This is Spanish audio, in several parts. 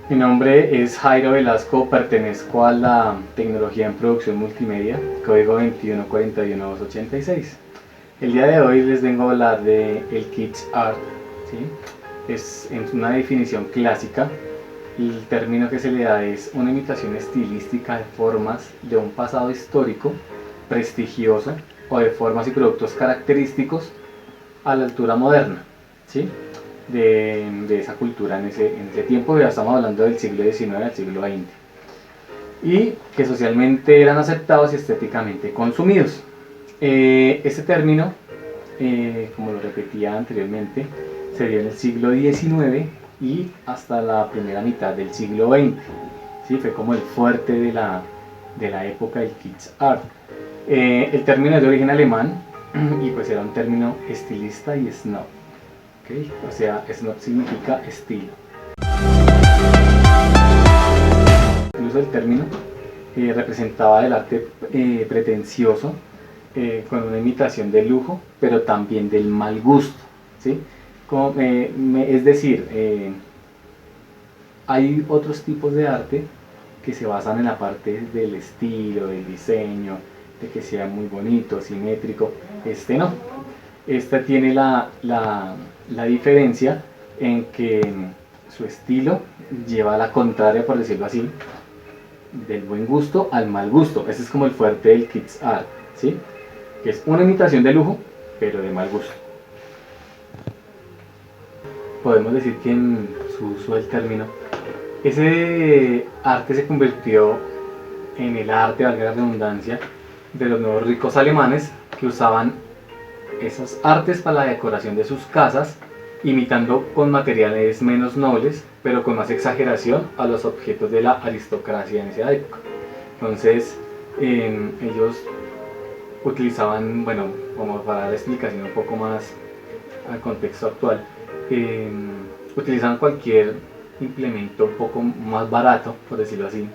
Mi nombre es Jairo Velasco, pertenezco a la tecnología en producción multimedia, código 2141286. El día de hoy les vengo a hablar de el Kids Art, ¿sí? Es una definición clásica. El término que se le da es una imitación estilística de formas de un pasado histórico, prestigioso, o de formas y productos característicos a la altura moderna, ¿sí? de esa cultura en ese tiempo. Ya estamos hablando del siglo XIX al siglo XX, y que socialmente eran aceptados y estéticamente consumidos. Este término, como lo repetía anteriormente, se dio en el siglo XIX y hasta la primera mitad del siglo XX. ¿Sí? Fue como el fuerte de la época del Kids Art. El término es de origen alemán y pues era un término estilista y snob. ¿Okay? O sea, snob significa estilo. El uso del término representaba el arte pretencioso, con una imitación de lujo, pero también del mal gusto, ¿sí? Es decir, hay otros tipos de arte que se basan en la parte del estilo, del diseño, de que sea muy bonito, simétrico. Este no. Esta tiene la diferencia en que su estilo lleva a la contraria, por decirlo así, del buen gusto al mal gusto. Ese es como el fuerte del Kids Art, ¿sí? Que es una imitación de lujo, pero de mal gusto. Podemos decir que en su uso del término, ese arte se convirtió en el arte, valga la redundancia, de los nuevos ricos alemanes, que usaban esas artes para la decoración de sus casas, imitando con materiales menos nobles, pero con más exageración, a los objetos de la aristocracia en esa época. Entonces, ellos utilizaban, bueno, como para dar la explicación un poco más al contexto actual, utilizaban cualquier implemento un poco más barato, por decirlo así,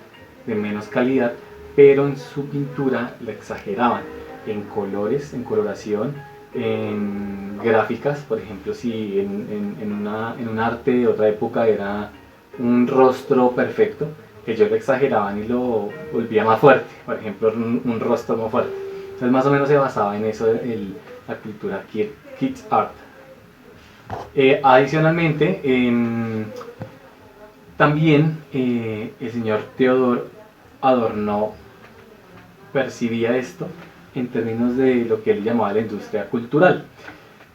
de menos calidad, pero en su pintura la exageraban en colores, en coloración, en gráficas. Por ejemplo, si en un arte de otra época era un rostro perfecto, ellos lo exageraban y lo volvía más fuerte. Por ejemplo, un rostro más fuerte. Entonces más o menos se basaba en eso la cultura Kids Art. Adicionalmente, también el señor Theodor Adorno percibía esto en términos de lo que él llamaba la industria cultural,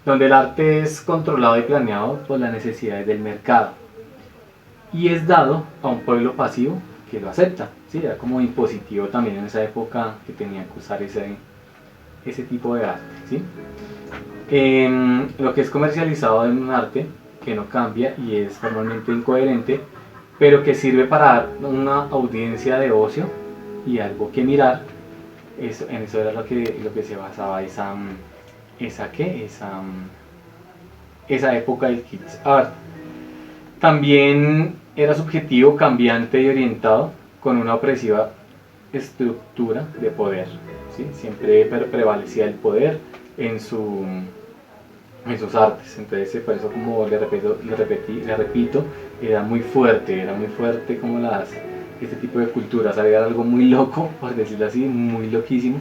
donde el arte es controlado y planeado por las necesidades del mercado y es dado a un pueblo pasivo que lo acepta. ¿Sí? Era como impositivo también en esa época que tenían que usar ese tipo de arte. ¿Sí? Lo que es comercializado en un arte que no cambia y es formalmente incoherente, pero que sirve para dar una audiencia de ocio y algo que mirar. En eso era lo que se basaba esa época del Kids Art. También era subjetivo, cambiante y orientado, con una opresiva estructura de poder. ¿Sí? Siempre prevalecía el poder en sus artes. Entonces, por eso, como le repito, era muy fuerte como este tipo de culturas. Había algo muy loco, por decirlo así, muy loquísimo.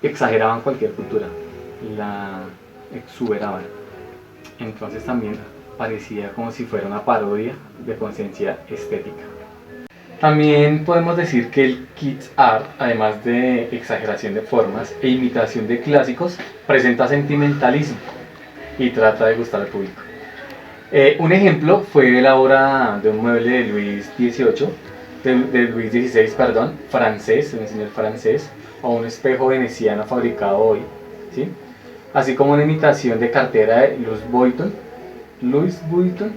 Exageraban cualquier cultura, la exuberaban. Entonces también parecía como si fuera una parodia de conciencia estética. También podemos decir que el Kids Art, además de exageración de formas e imitación de clásicos, presenta sentimentalismo y trata de gustar al público. Un ejemplo fue la obra de un mueble de Luis XVI, francés, un señor francés, o un espejo veneciano fabricado hoy, ¿sí? Así como una imitación de cartera de Louis Vuitton,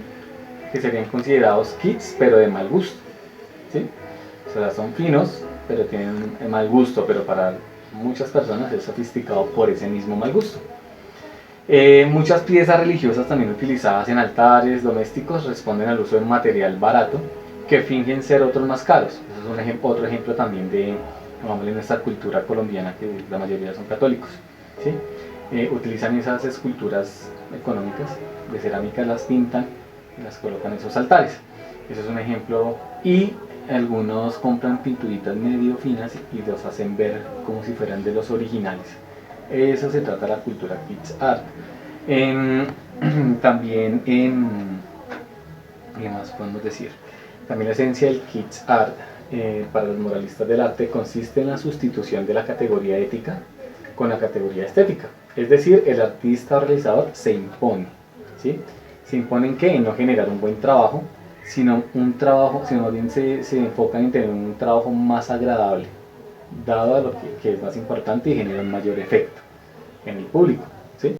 que serían considerados kits, pero de mal gusto. ¿Sí? O sea, son finos, pero tienen mal gusto, pero para muchas personas es sofisticado por ese mismo mal gusto. Muchas piezas religiosas también utilizadas en altares domésticos responden al uso de material barato que fingen ser otros más caros. Eso es otro ejemplo también de nuestra cultura colombiana, que la mayoría son católicos. ¿Sí? Utilizan esas esculturas económicas de cerámica, las pintan las colocan en esos altares. Eso es un ejemplo. Y algunos compran pinturitas medio finas y los hacen ver como si fueran de los originales. Eso se trata de la cultura kitsch art. También, ¿qué más podemos decir? También la esencia del kitsch art para los moralistas del arte consiste en la sustitución de la categoría ética con la categoría estética. Es decir, el artista o realizador se impone, ¿sí? ¿Se impone en qué? En no generar un buen trabajo, sino bien se enfocan en tener un trabajo más agradable, dado a lo que es más importante y genera un mayor efecto en el público, ¿sí?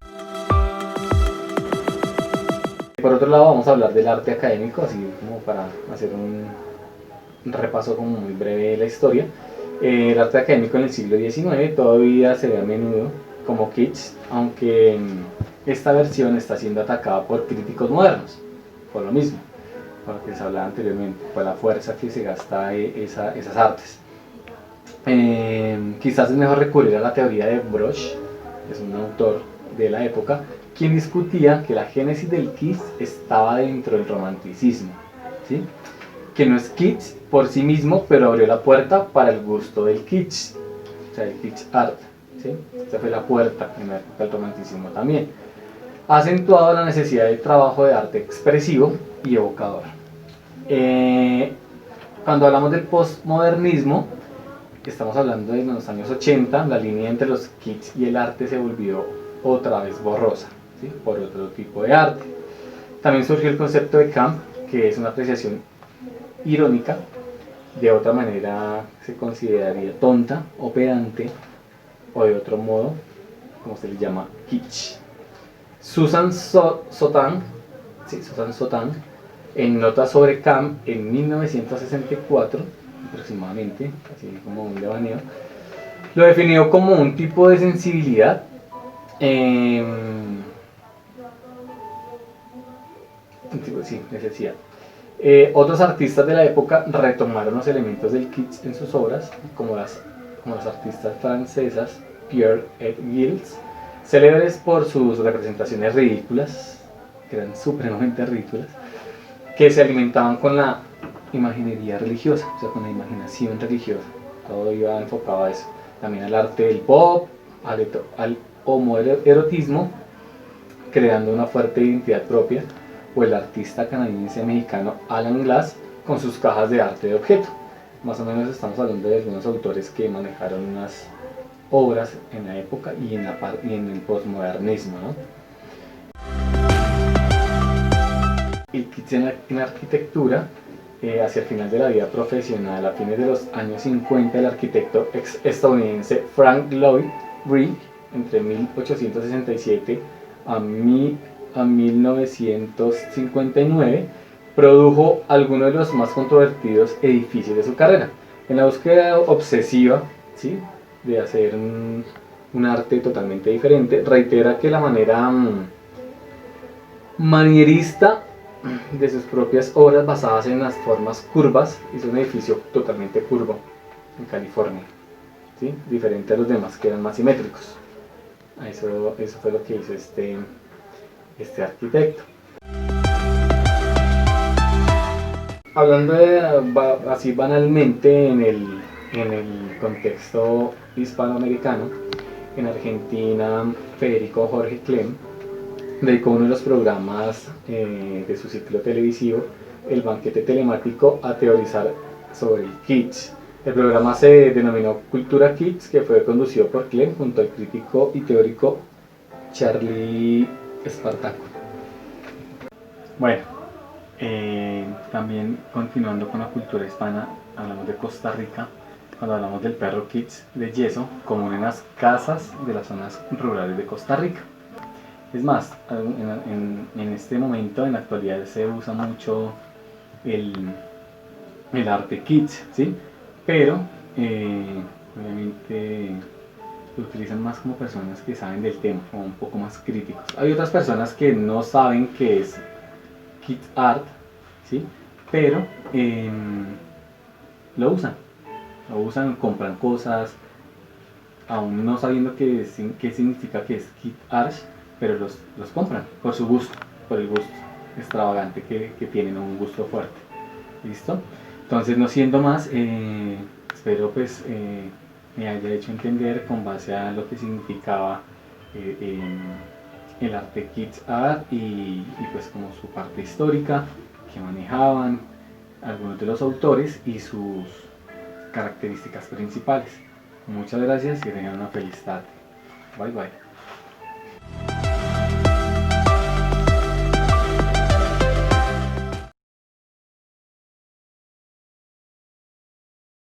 Por otro lado, vamos a hablar del arte académico, así como para hacer un repaso como muy breve de la historia. El arte académico en el siglo XIX todavía se ve a menudo como kitsch, aunque esta versión está siendo atacada por críticos modernos, por lo mismo, por lo que les hablaba anteriormente, por la fuerza que se gasta esas artes. Quizás es mejor recurrir a la teoría de Broch, que es un autor de la época, quien discutía que la génesis del kitsch estaba dentro del romanticismo, ¿sí? Que no es kitsch por sí mismo, pero abrió la puerta para el gusto del kitsch, o sea, el kitsch art, ¿sí? Esta fue la puerta en la época del romanticismo también. Ha acentuado la necesidad de trabajo de arte expresivo y evocador. Cuando hablamos del postmodernismo, estamos hablando de los años 80, la línea entre los kitsch y el arte se volvió otra vez borrosa, ¿sí? Por otro tipo de arte. También surgió el concepto de camp, que es una apreciación irónica, de otra manera se consideraría tonta o pedante, o de otro modo, como se le llama, kitsch. Susan Sontag, en Notas sobre camp en 1964, aproximadamente, así como un devaneo, lo definió como un tipo de sensibilidad necesidad. Otros artistas de la época retomaron los elementos del kitsch en sus obras, como las artistas francesas Pierre et Gilles, célebres por sus representaciones ridículas, que eran supremamente ridículas, que se alimentaban con la imaginería religiosa, o sea, con la imaginación religiosa. Todo iba enfocado a eso. También al arte del pop, al homoerotismo, creando una fuerte identidad propia, o el artista canadiense-mexicano Alan Glass con sus cajas de arte de objeto. Más o menos estamos hablando de algunos autores que manejaron unas obras en la época y en el postmodernismo, ¿no? El kitsch en la arquitectura, hacia el final de la vida profesional, a fines de los años 50, el arquitecto estadounidense Frank Lloyd Wright, entre 1867 a 1959, produjo algunos de los más controvertidos edificios de su carrera. En la búsqueda obsesiva, ¿sí?, de hacer un arte totalmente diferente, reitera que la manera manierista de sus propias obras basadas en las formas curvas hizo un edificio totalmente curvo en California, ¿sí?, diferente a los demás que eran más simétricos. Eso fue lo que hizo este arquitecto. Hablando así banalmente en el contexto hispanoamericano, en Argentina Federico Jorge Klemm dedicó uno de los programas de su ciclo televisivo, El Banquete Telemático, a teorizar sobre el kitsch. El programa se denominó Cultura Kitsch, que fue conducido por Klemm junto al crítico y teórico Charlie Espartaco. Bueno, también continuando con la cultura hispana, hablamos de Costa Rica cuando hablamos del perro kitsch de yeso, común en las casas de las zonas rurales de Costa Rica. Es más, en este momento, en la actualidad, se usa mucho el arte kitsch, ¿sí? Pero obviamente lo utilizan más como personas que saben del tema, o un poco más críticos. Hay otras personas que no saben qué es kitsch art, ¿sí?, pero lo usan, compran cosas, aún no sabiendo qué significa que es kitsch art, pero los compran por su gusto, por el gusto. extravagante que tienen, un gusto fuerte. ¿Listo? Entonces, no siendo más, espero pues me haya hecho entender con base a lo que significaba el arte Kids Art y pues como su parte histórica que manejaban algunos de los autores y sus características principales. Muchas gracias y tengan una feliz tarde. Bye bye.